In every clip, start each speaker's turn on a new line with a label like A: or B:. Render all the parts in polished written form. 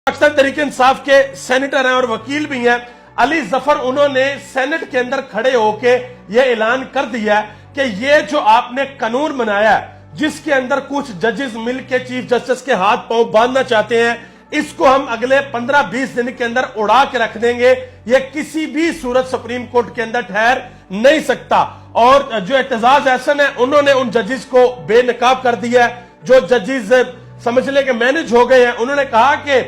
A: पाकिस्तान तहरीक इंसाफ के सेनेटर हैं और वकील भी हैं अली जफर, उन्होंने सेनेट के अंदर खड़े होके ये ऐलान कर दिया कि ये जो आपने कानून बनाया है जिसके अंदर कुछ जजेस मिलकर चीफ जस्टिस के हाथ पांव बांधना चाहते हैं, इसको हम अगले 15-20 दिन के अंदर उड़ा के रख देंगे। ये किसी भी सूरत सुप्रीम कोर्ट के अंदर ठहर नहीं सकता। और जो एतजाज एहसन है उन्होंने उन जजेस को बेनकाब कर दिया है। जो जजेस समझ ले के मैनेज हो गए हैं, उन्होंने कहा कि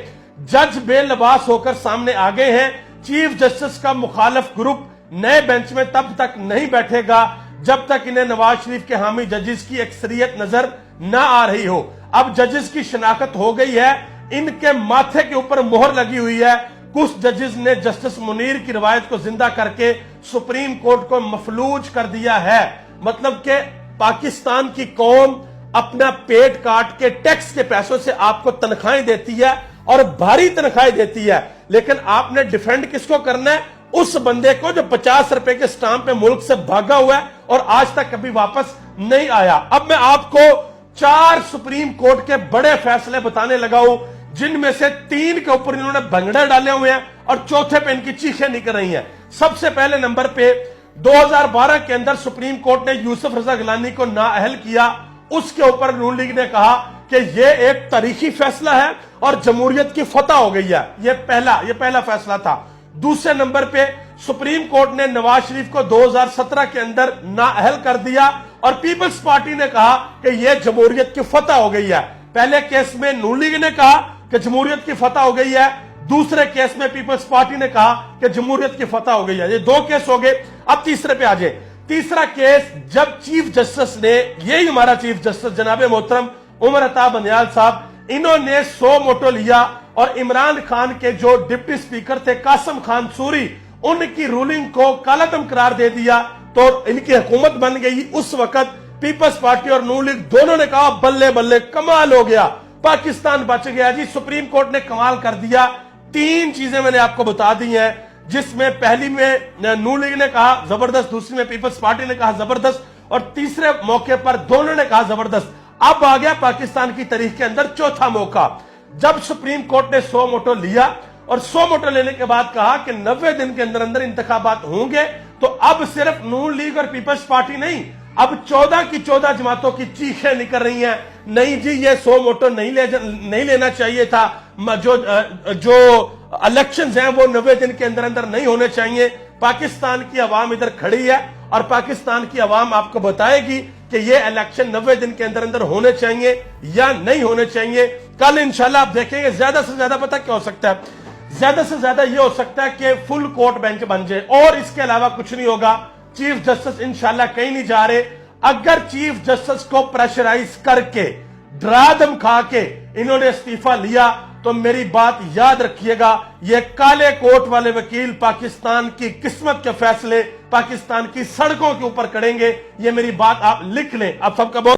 A: जज बेलबास होकर सामने आ गए हैं। चीफ जस्टिस का मुखालिफ ग्रुप नए बेंच में तब तक नहीं बैठेगा जब तक इन्हें नवाज शरीफ के हामी जजेस की अक्सरियत नजर ना आ रही हो। अब जजेस की शनाख्त हो गई है, इनके माथे के ऊपर मोहर लगी हुई है। कुछ जजेस ने जस्टिस मुनीर की रवायत को जिंदा करके सुप्रीम कोर्ट को मफलूज कर दिया है। मतलब कि पाकिस्तान की कौम अपना पेट काट के टैक्स के पैसों से आपको तनख्वाहें देती है और भारी तनख्वाहें देती है, लेकिन आपने डिफेंड किसको करना है? उस बंदे को जो 50 रुपए के स्टाम्प पे मुल्क से भागा हुआ है और आज तक कभी वापस नहीं आया। अब मैं आपको 4 सुप्रीम कोर्ट के बड़े फैसले बताने लगा हूं, जिनमें से 3 के ऊपर इन्होंने भंगड़े डाले हुए हैं और चौथे पे इनकी चीखें निकल रही हैं। सबसे पहले नंबर पे 2012 के अंदर सुप्रीम कोर्ट ने यूसुफ रजा गिलानी को नाअहल किया। उसके ऊपर नून लीग ने कहा कि यह एक तारीखी फैसला है और जमहूरियत की फतह हो गई है। यह पहला फैसला था। दूसरे नंबर पे सुप्रीम कोर्ट ने नवाज शरीफ को 2017 के अंदर नाअहल कर दिया और पीपल्स पार्टी ने कहा कि यह जमहूरियत की फतह हो गई है। पहले केस में नून लीग ने कहा कि जमहूरियत की फतह हो गई है, दूसरे केस में पीपल्स पार्टी ने कहा कि जमहूरियत की फतह हो गई है। ये 2 केस हो गए। अब तीसरे पे आ जाए। तीसरा केस जब चीफ जस्टिस ने, यही हमारा चीफ जस्टिस जनाब मोहतरम उमर अता बंदयाल साहब, इन्होंने 100 मोटो लिया और इमरान खान के जो डिप्टी स्पीकर थे कासिम खान सूरी, उनकी रूलिंग को कालादम करार दे दिया तो इनकी हुकूमत बन गई। उस वक्त पीपल्स पार्टी और नून लीग दोनों ने कहा बल्ले बल्ले, कमाल हो गया, पाकिस्तान बच गया जी। सुप्रीम कोर्ट ने कमाल कर दिया। 3 चीजें मैंने आपको बता दी हैं, जिसमें पहली में नून लीग ने कहा जबरदस्त, दूसरी में पीपल्स पार्टी ने कहा जबरदस्त और तीसरे मौके पर दोनों ने कहा जबरदस्त। अब आ गया पाकिस्तान की तारीख के अंदर चौथा मौका, जब सुप्रीम कोर्ट ने 100 मोटो लिया और 100 मोटो लेने के बाद कहा कि 90 दिन के अंदर अंदर इंतखाबात होंगे। तो अब सिर्फ नून लीग और पीपल्स पार्टी नहीं, अब 14 की 14 जमातों की चीखें निकल रही हैं, नहीं जी ये 100 मोटो नहीं लेना चाहिए था, जो इलेक्शंस हैं वो 90 दिन के अंदर अंदर नहीं होने चाहिए। पाकिस्तान की आवाम इधर खड़ी है और पाकिस्तान की आवाम आपको बताएगी कि ये इलेक्शन 90 दिन के अंदर अंदर होने चाहिए या नहीं होने चाहिए। कल इंशाल्लाह आप देखेंगे ज्यादा से ज्यादा पता क्या हो सकता है, ज्यादा से ज्यादा ये हो सकता है कि फुल कोर्ट बेंच बन जाए और इसके अलावा कुछ नहीं होगा। चीफ जस्टिस इंशाल्लाह कहीं नहीं जा रहे। अगर चीफ जस्टिस को प्रेशराइज करके डरा धमका के इन्होंने इस्तीफा लिया तो मेरी बात याद रखिएगा, ये काले कोट वाले वकील पाकिस्तान की किस्मत के फैसले पाकिस्तान की सड़कों के ऊपर करेंगे। ये मेरी बात आप लिख लें। आप सबका बहुत